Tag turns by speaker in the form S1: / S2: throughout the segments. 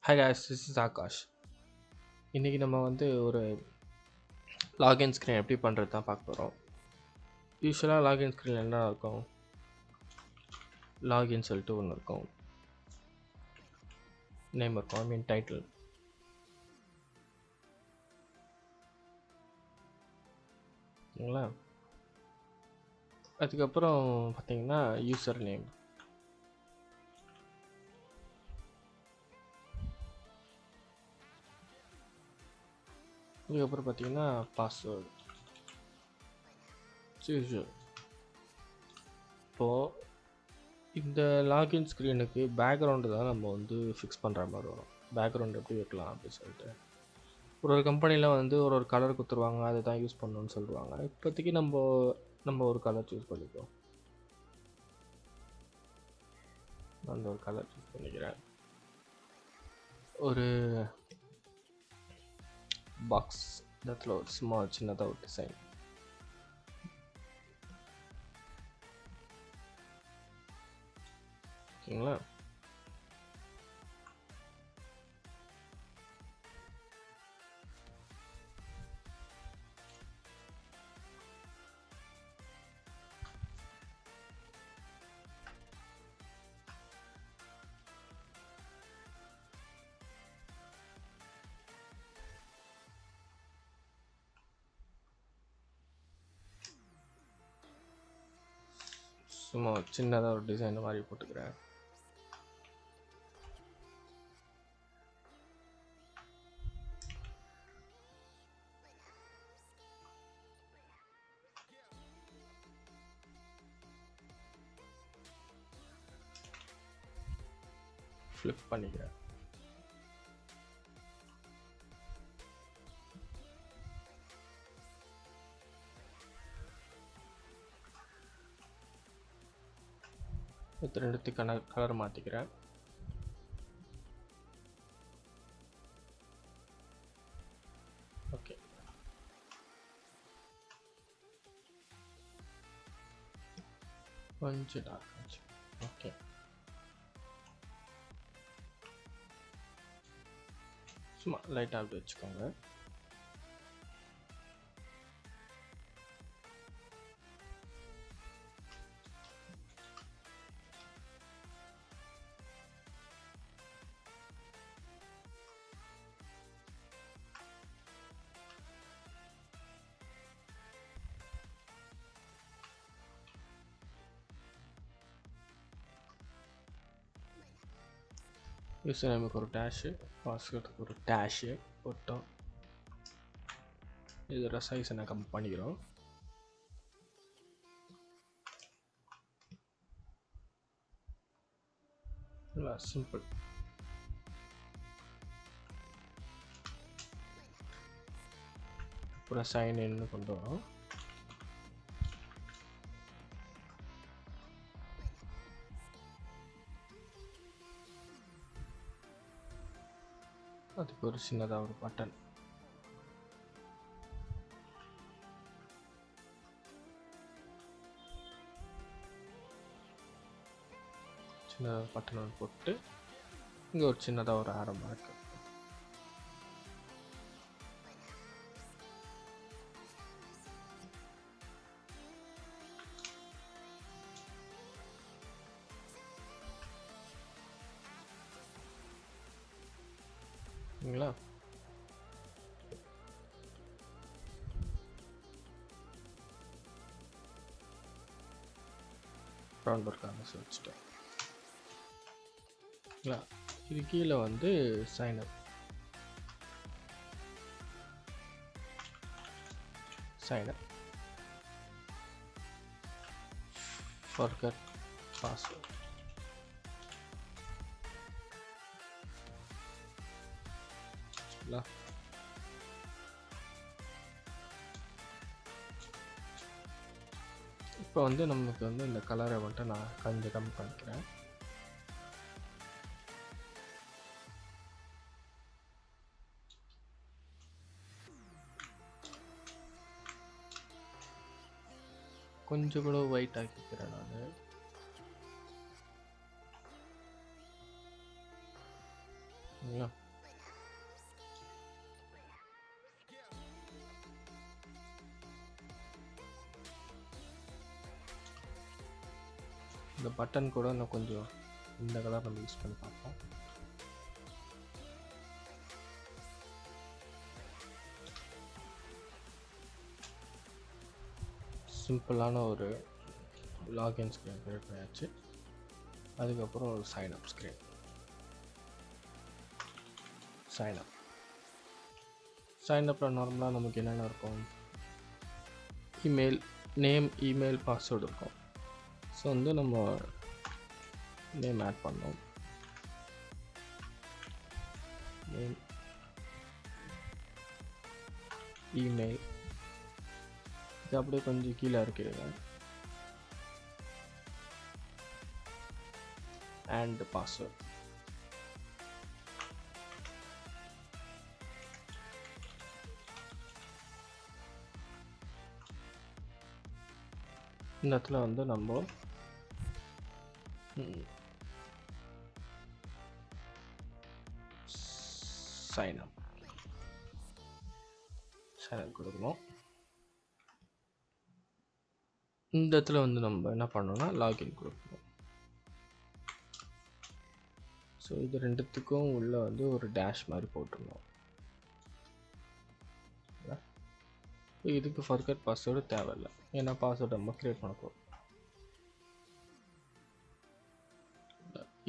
S1: Hi guys, this is Akash. இன்றைக்கி நம்ம வந்து ஒரு லாகின் ஸ்க்ரீன் எப்படி பண்ணுறது தான் பார்க்க போகிறோம். யூஸ்வலாக லாகின் ஸ்க்ரீன் என்ன இருக்கும், லாகின் சொல்லிட்டு ஒன்று இருக்கும், நேம் இருக்கும், டைட்டில். சரிங்களா? அதுக்கப்புறம் பார்த்தீங்கன்னா யூசர் நேம், அதுக்கப்புறம் பார்த்தீங்கன்னா பாஸ்வேர்டு. இப்போது இந்த லாகின் ஸ்க்ரீனுக்கு பேக்ரவுண்டு தான் நம்ம வந்து ஃபிக்ஸ் பண்ணுற மாதிரி வரும். பேக்ரவுண்ட் எப்படி வைக்கலாம் அப்படின்னு சொல்லிட்டு ஒரு கம்பெனியில் வந்து ஒரு கலர் கொடுத்துருவாங்க, அதை தான் யூஸ் பண்ணணும்னு சொல்லுவாங்க. இப்போதைக்கு நம்ம ஒரு கலர் சூஸ் பண்ணிப்போம். அந்த ஒரு கலர் சூஸ் பண்ணிக்கிறேன். ஒரு பாக்ஸ் இடத்துல ஒரு சின்னதாக ஒரு டிசைன். ஓகேங்களா? சும்மா சின்னதாக ஒரு டிசைன் மாதிரி போட்டுக்கிறேன். ஃப்ளிப் பண்ணிக்கிறேன். ரெண்டுத்துக்கான கலர் மாற்றிக்கிறேன். ஓகே, கொஞ்சம் டார்க் ஆச்சு. ஓகே, சும்மா லைட்டாக அப்படி வச்சுக்கோங்க. யூசர் நேமுக்கு ஒரு டேஷு, பாஸ்வேர்டுக்கு ஒரு டேஷு போட்டோம். இதோட சைஸை நான் கம்மி பண்ணிக்கிறோம். நல்லா சிம்பிள். அப்புறம் சைன் இன்னு கொண்டு வரோம். அதுக்கு ஒரு சின்னதாக ஒரு பட்டன். சின்னதாக பட்டன் போட்டு இங்கே ஒரு சின்னதாக ஒரு ஆரம்பம் இருக்கு. சரிங்களா? ரவுண்ட் ஒர்க்காக வச்சுட்டேன். இது கீழே வந்து சைனப் forget password. இப்போ வந்து நமக்கு வந்து இந்த கலரை மட்டும் நான் கொஞ்சம் கம்மி பண்ணிக்கிறேன். கொஞ்சம் கூட ஒயிட் ஆக்கிக்கிறேன் நான். சரிங்களா? இந்த பட்டன் கூட இன்னும் கொஞ்சம் இந்த கலர் நம்ம யூஸ் பண்ணி பார்ப்போம். சிம்பிளான ஒரு லாகின் ஸ்க்ரீன் கிரியேட் பண்ணியாச்சு. அதுக்கப்புறம் ஒரு சைன்அப் ஸ்க்ரீன். சைன்அப்பில் நார்மலாக நமக்கு என்னென்ன இருக்கும்? இமெயில் நேம், இமெயில், பாஸ்வேர்டு இருக்கும். ஸோ வந்து நம்ம நேம் ஆட் பண்ணோம். நேம், இமெயில், இது அப்படியே கொஞ்சம் கீழே இருக்கிறது. And password. இந்த இடத்துல வந்து நம்ம சைன்அப் கொடுக்கணும். இந்த இடத்துல வந்து நம்ம என்ன பண்ணோம்னா லாகின் கொடுக்கணும். ஸோ இது ரெண்டுத்துக்கும் உள்ள வந்து ஒரு டேஷ் மாதிரி போட்டுருணும். இதுக்கு ஃபர்கட் பாஸ்வேர்டு தேவையில்லை, ஏன்னா பாஸ்வேர்டு நம்ம கிரியேட் பண்ண போகிறோம்.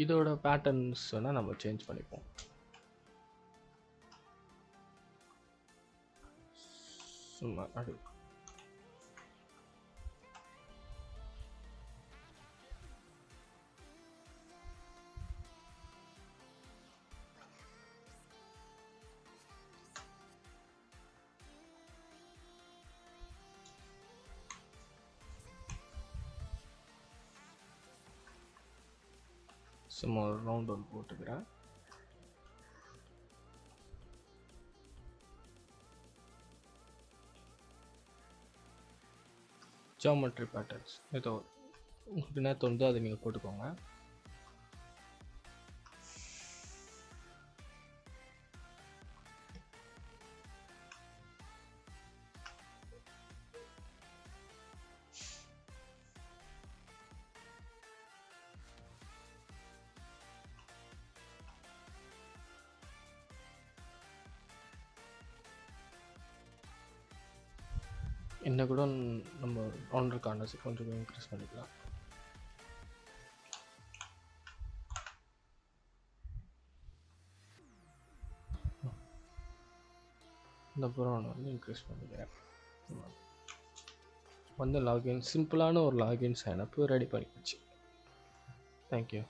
S1: இதோட பேட்டர்ன்ஸ் வேணால் நம்ம சேஞ்ச் பண்ணிப்போம். சும்மா அது சும்மா ஒரு ரவுண்ட் ஒன்று போட்டுக்கிறேன். ஜியோமெட்ரி பேட்டர்ன்ஸ் ஏதோ உங்களுக்கு என்ன தோணுதோ அதை நீங்கள் போட்டுக்கோங்க. என்ன கூட நம்ம ஆர்டர் கார்னர்ஸ் கொஞ்சம் இன்க்ரீஸ் பண்ணிக்கலாம். இந்த ப்ரௌன் வந்து இன்க்ரீஸ் பண்ணிக்கிறேன். வந்து லாகின், சிம்பிளான ஒரு லாகின் சைனப் ரெடி பண்ணிடுச்சு. தேங்க்யூ.